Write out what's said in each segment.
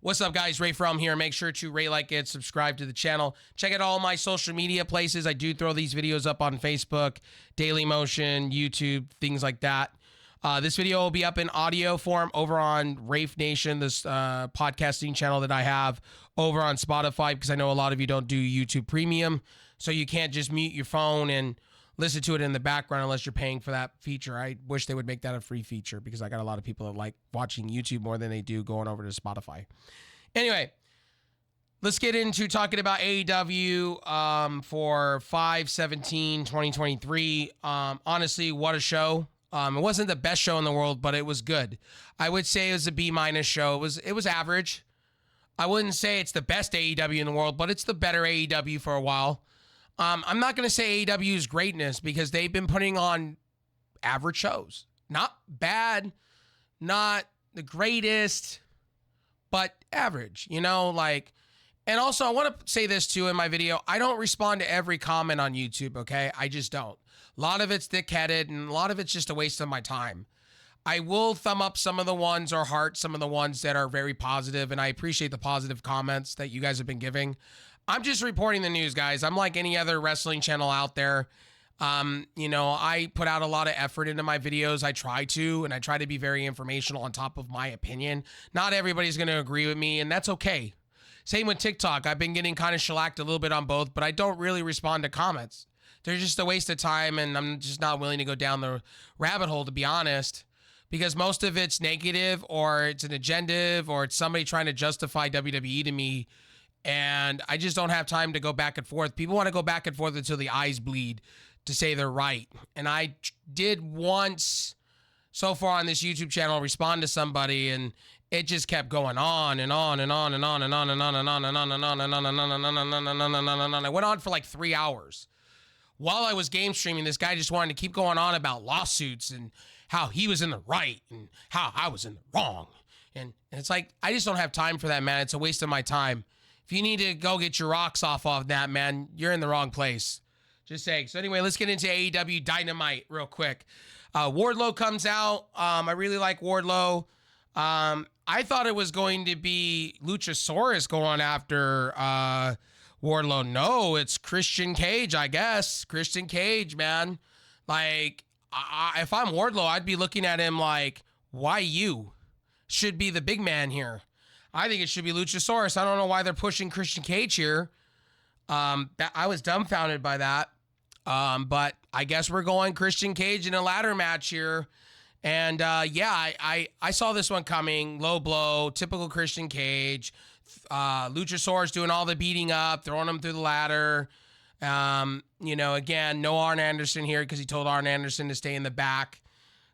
What's up, guys? Ray From here. Make sure to rate, like, and subscribe to the channel. Check out all my social media places. I do throw these videos up on Facebook, Daily Motion, YouTube, things like that. This video will be up in audio form over on Rafe Nation, this podcasting channel that I have over on Spotify, because I know a lot of you don't do YouTube Premium, so you can't just mute your phone and listen to it in the background unless you're paying for that feature. I wish they would make that a free feature, because I got a lot of people that like watching YouTube more than they do going over to Spotify. Anyway, let's get into talking about AEW for 5/17/2023. Honestly, what a show. It wasn't the best show in the world, but it was good. I would say it was a B- show. It was average. I wouldn't say it's the best AEW in the world, but it's the better AEW for a while. I'm not going to say AEW's greatness, because they've been putting on average shows. Not bad, not the greatest, but average, and also I want to say this too in my video. I don't respond to every comment on YouTube, okay? I just don't. A lot of it's thick-headed, and a lot of it's just a waste of my time. I will thumb up some of the ones or heart some of the ones that are very positive, and I appreciate the positive comments that you guys have been giving. I'm just reporting the news, guys. I'm like any other wrestling channel out there. I put out a lot of effort into my videos. I try to be very informational on top of my opinion. Not everybody's going to agree with me, and that's okay. Same with TikTok. I've been getting kind of shellacked a little bit on both, but I don't really respond to comments. They're just a waste of time, and I'm just not willing to go down the rabbit hole, to be honest, because most of it's negative, or it's an agenda, or it's somebody trying to justify WWE to me. And I just don't have time to go back and forth. People want to go back and forth until the eyes bleed to say they're right. And I did once so far on this YouTube channel respond to somebody, and it just kept going on and on and on and on and on and on and on and on and on and on and on and on and on and on and on. I went on for like 3 hours. While I was game streaming, this guy just wanted to keep going on about lawsuits and how he was in the right and how I was in the wrong. And it's like, I just don't have time for that, man. It's a waste of my time. If you need to go get your rocks off that, man, you're in the wrong place. Just saying. So anyway, let's get into AEW Dynamite real quick. Wardlow comes out. I really like Wardlow. I thought it was going to be Luchasaurus going after Wardlow. No, it's Christian Cage, I guess. Christian Cage, man. Like, if I'm Wardlow, I'd be looking at him like, why you should be the big man here? I think it should be Luchasaurus. I don't know why they're pushing Christian Cage here. I was dumbfounded by that. But I guess we're going Christian Cage in a ladder match here. And I saw this one coming. Low blow, typical Christian Cage. Luchasaurus doing all the beating up, throwing him through the ladder. Again, no Arn Anderson here, because he told Arn Anderson to stay in the back.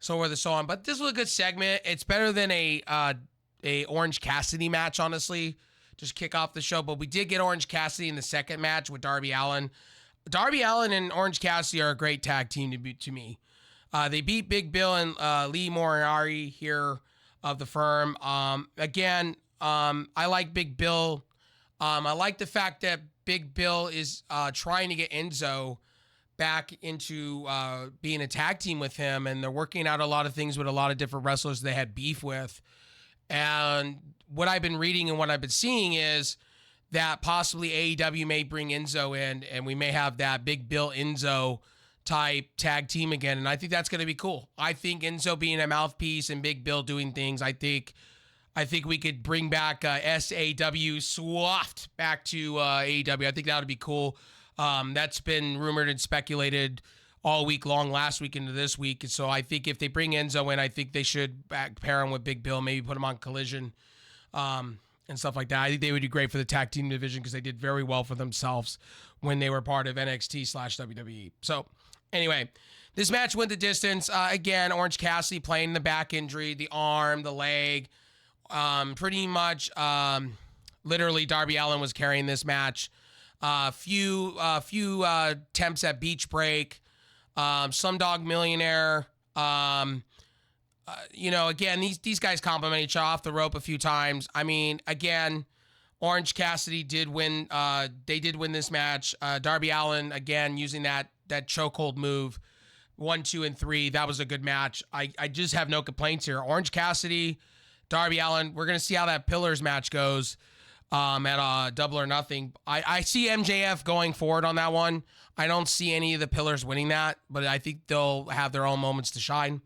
So forth and so on. But this was a good segment. It's better than a Orange Cassidy match, honestly, just kick off the show. But we did get Orange Cassidy in the second match with Darby Allin. Darby Allin and Orange Cassidy are a great tag team to me. They beat Big Bill and Lee Moriarty here of the Firm. I like Big Bill. I like the fact that Big Bill is trying to get Enzo back into being a tag team with him, and they're working out a lot of things with a lot of different wrestlers they had beef with. And what I've been reading and what I've been seeing is that possibly AEW may bring Enzo in, and we may have that Big Bill Enzo type tag team again. And I think that's going to be cool. I think Enzo being a mouthpiece and Big Bill doing things, I think we could bring back SAW Swaft back to AEW. I think that would be cool. That's been rumored and speculated all week long, last week into this week. And so I think if they bring Enzo in, I think they should pair him with Big Bill, maybe put him on Collision and stuff like that. I think they would do great for the tag team division, because they did very well for themselves when they were part of NXT/WWE. So anyway, this match went the distance. Again, Orange Cassidy playing the back injury, the arm, the leg. Pretty much, literally Darby Allin was carrying this match. Few attempts at Beach Break. Slumdog Millionaire. Again, these guys compliment each other off the rope a few times. I mean, again, Orange Cassidy did win. They did win this match. Darby Allin, again, using that chokehold move, 1, 2, and 3. That was a good match. I just have no complaints here. Orange Cassidy Darby Allin. We're going to see how that Pillars match goes at Double or Nothing. I see MJF going forward on that one. I don't see any of the Pillars winning that, but I think they'll have their own moments to shine.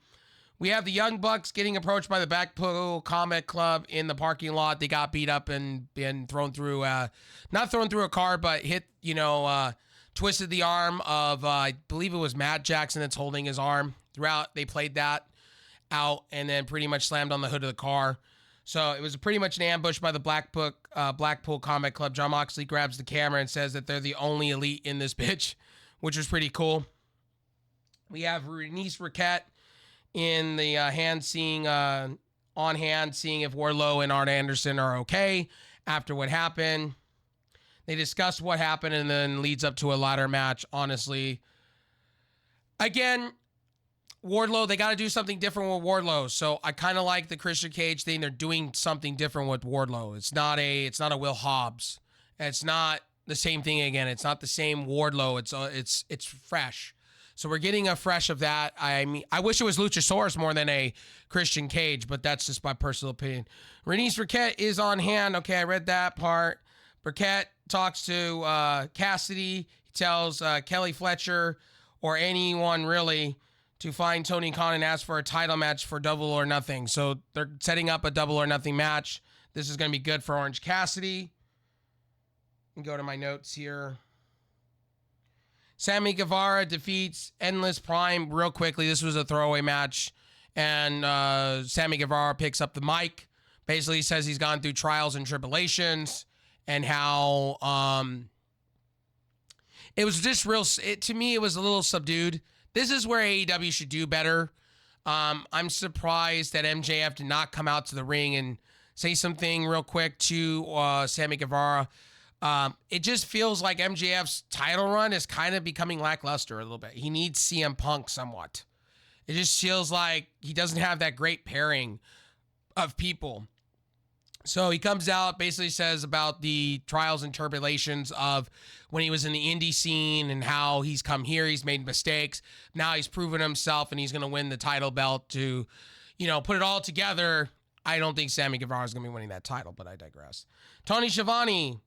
We have the Young Bucks getting approached by the Blackpool Combat Club in the parking lot. They got beat up and been thrown through, not thrown through a car, but hit, twisted the arm of, I believe it was Matt Jackson that's holding his arm. Throughout, they played that out and then pretty much slammed on the hood of the car. So it was pretty much an ambush by the Blackpool Combat Club. Jon Moxley grabs the camera and says that they're the only elite in this bitch, which was pretty cool. We have Renice Riquette in the on hand, seeing if Wardlow and Arn Anderson are okay after what happened. They discuss what happened and then leads up to a ladder match, honestly. Again, Wardlow, they got to do something different with Wardlow. So I kind of like the Christian Cage thing. They're doing something different with Wardlow. It's not a Will Hobbs. It's not the same thing again. It's not the same Wardlow. It's fresh. So we're getting a fresh of that. I mean, I wish it was Luchasaurus more than a Christian Cage, but that's just my personal opinion. Renice Riquette is on hand. Okay, I read that part. Riquette talks to Cassidy. He tells Kelly Fletcher or anyone really to find Tony Khan and ask for a title match for Double or Nothing. So they're setting up a Double or Nothing match. This is going to be good for Orange Cassidy. Let me go to my notes here. Sammy Guevara defeats Endless Prime real quickly. This was a throwaway match. And Sammy Guevara picks up the mic. Basically says he's gone through trials and tribulations. And how it was just to me, it was a little subdued. This is where AEW should do better. I'm surprised that MJF did not come out to the ring and say something real quick to Sammy Guevara. It just feels like MJF's title run is kind of becoming lackluster a little bit. He needs CM Punk somewhat. It just feels like he doesn't have that great pairing of people. So he comes out, basically says about the trials and tribulations of when he was in the indie scene and how he's come here, he's made mistakes. Now he's proven himself and he's going to win the title belt to, put it all together. I don't think Sammy Guevara is going to be winning that title, but I digress. Tony Schiavone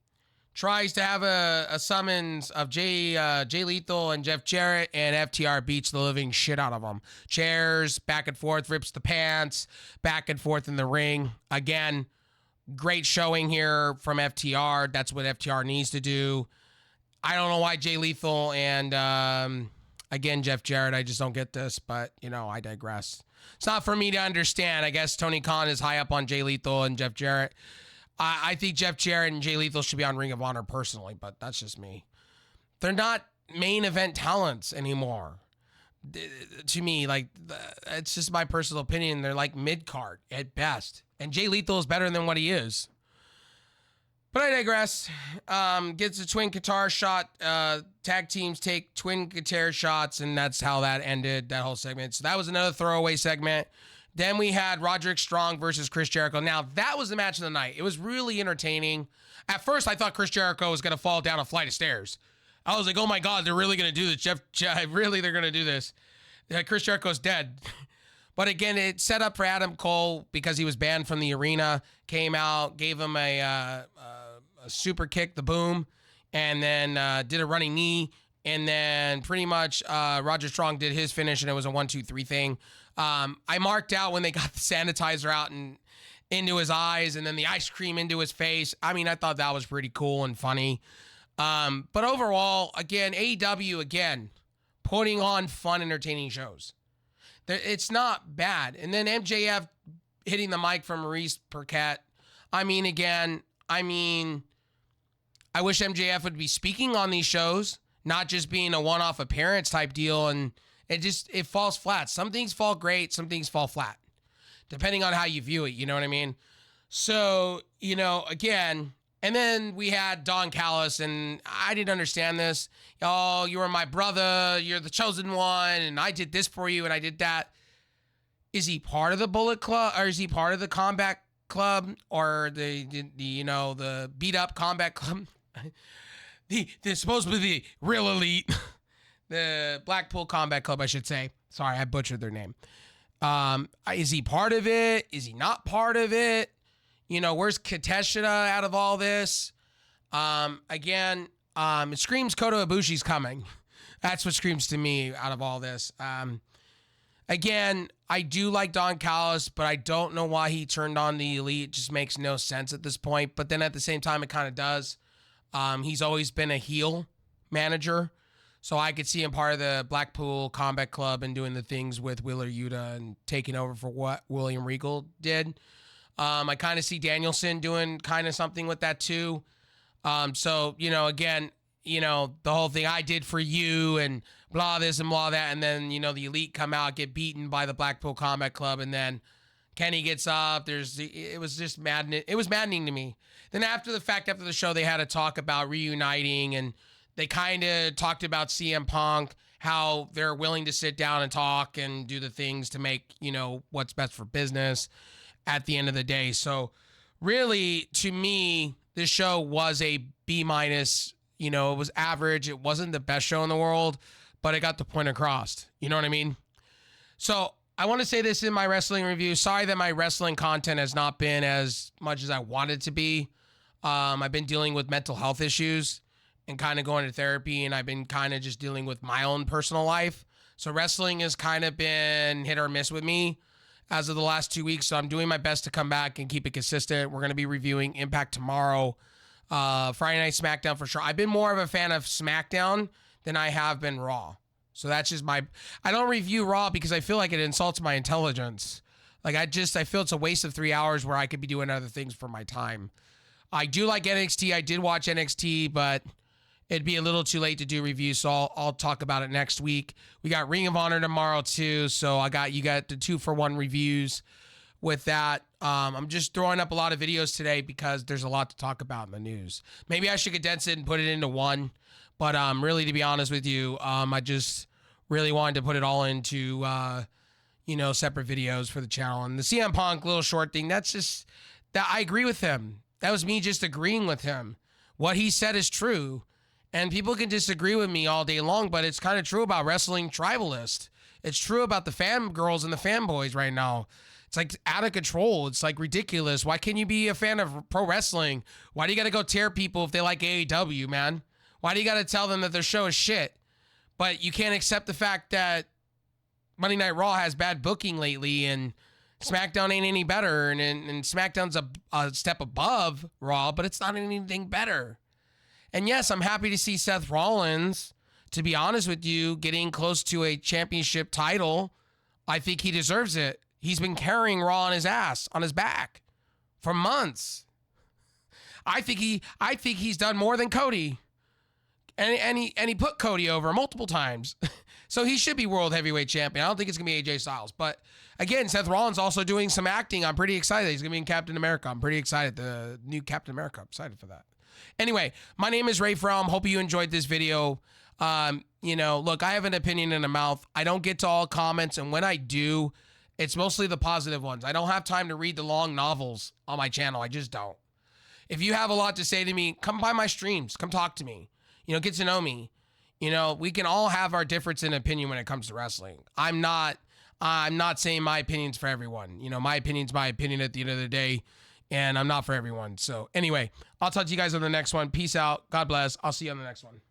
tries to have a summons of Jay Lethal and Jeff Jarrett, and FTR beats the living shit out of them. Chairs, back and forth, rips the pants, back and forth in the ring. Again, great showing here from FTR. That's what FTR needs to do. I don't know why Jay Lethal and, again, Jeff Jarrett, I just don't get this, but, I digress. It's not for me to understand. I guess Tony Khan is high up on Jay Lethal and Jeff Jarrett. I think Jeff Jarrett and Jay Lethal should be on Ring of Honor personally, but that's just me. They're not main event talents anymore. To me, it's just my personal opinion. They're like mid-card at best. And Jay Lethal is better than what he is. But I digress. Gets a twin guitar shot. Tag teams take twin guitar shots, and that's how that ended, that whole segment. So that was another throwaway segment. Then we had Roderick Strong versus Chris Jericho. Now, that was the match of the night. It was really entertaining. At first, I thought Chris Jericho was going to fall down a flight of stairs. I was like, oh my God, they're really going to do this. Really, they're going to do this. Chris Jericho's dead. But again, it set up for Adam Cole because he was banned from the arena. Came out, gave him a super kick, the boom, and then did a running knee. And then pretty much Roger Strong did his finish, and it was a 1-2-3 thing. I marked out when they got the sanitizer out and into his eyes and then the ice cream into his face. I mean, I thought that was pretty cool and funny. But overall, again, AEW, again, putting on fun, entertaining shows. It's not bad. And then MJF hitting the mic from Maurice Burkett. I mean, I wish MJF would be speaking on these shows, not just being a one-off appearance type deal. And it falls flat. Some things fall great. Some things fall flat, depending on how you view it. You know what I mean? So, again, and then we had Don Callis, and I didn't understand this. Oh, you were my brother. You're the chosen one, and I did this for you, and I did that. Is he part of the Bullet Club, or is he part of the Combat Club, or the beat up Combat Club? They're supposed to be the real elite. The Blackpool Combat Club, I should say. Sorry, I butchered their name. Is he part of it? Is he not part of it? You know, where's Kateshita out of all this? Again, it screams Kota Ibushi's coming. That's what screams to me out of all this. Again, I do like Don Callis, but I don't know why he turned on the Elite. It just makes no sense at this point. But then at the same time, it kind of does. He's always been a heel manager. So I could see him part of the Blackpool Combat Club and doing the things with Wheeler Yuta and taking over for what William Regal did. I kind of see Danielson doing kind of something with that too. So, you know, again, you know, the whole thing I did for you and blah this and blah that. And then, you know, the Elite come out, get beaten by the Blackpool Combat Club. And then Kenny gets up. It was just maddening. It was maddening to me. Then after the show, they had a talk about reuniting, and they kind of talked about CM Punk, how they're willing to sit down and talk and do the things to make, you know, what's best for business at the end of the day. So really, to me, this show was a B-. You know, it was average. It wasn't the best show in the world, but it got the point across. You know what I mean? So I want to say this in my wrestling review. Sorry that my wrestling content has not been as much as I wanted to be. I've been dealing with mental health issues and kind of going to therapy, and I've been kind of just dealing with my own personal life. So wrestling has kind of been hit or miss with me as of the last 2 weeks. So I'm doing my best to come back and keep it consistent. We're going to be reviewing Impact tomorrow. Friday Night SmackDown for sure. I've been more of a fan of SmackDown than I have been Raw. So that's just I don't review Raw because I feel like it insults my intelligence. Like I feel it's a waste of 3 hours where I could be doing other things for my time. I do like NXT. I did watch NXT, but it'd be a little too late to do reviews, so I'll talk about it next week. We got Ring of Honor tomorrow too, so you got the 2-for-1 reviews with that. I'm just throwing up a lot of videos today because there's a lot to talk about in the news. Maybe I should condense it and put it into one, but really, to be honest with you, I just really wanted to put it all into separate videos for the channel. And the CM Punk little short thing, that I agree with him. That was me just agreeing with him. What he said is true. And people can disagree with me all day long, but it's kind of true about wrestling tribalist. It's true about the fangirls and the fanboys right now. It's like out of control. It's like ridiculous. Why can't you be a fan of pro wrestling? Why do you got to go tear people if they like AEW, man? Why do you got to tell them that their show is shit? But you can't accept the fact that Monday Night Raw has bad booking lately and SmackDown ain't any better. And SmackDown's a step above Raw, but it's not anything better. And yes, I'm happy to see Seth Rollins, to be honest with you, getting close to a championship title. I think he deserves it. He's been carrying Raw on his ass, on his back for months. I think he's done more than Cody. And he put Cody over multiple times. So he should be world heavyweight champion. I don't think it's going to be AJ Styles. But again, Seth Rollins also doing some acting. I'm pretty excited. He's going to be in Captain America. I'm pretty excited. The new Captain America. I'm excited for that. Anyway, my name is Ray From. Hope you enjoyed this video. Look, I have an opinion in a mouth. I don't get to all comments. And when I do, it's mostly the positive ones. I don't have time to read the long novels on my channel. I just don't. If you have a lot to say to me, come by my streams. Come talk to me. Get to know me. We can all have our difference in opinion when it comes to wrestling. I'm not saying my opinion's for everyone. My opinion's my opinion at the end of the day, and I'm not for everyone. So anyway, I'll talk to you guys on the next one. Peace out. God bless. I'll see you on the next one.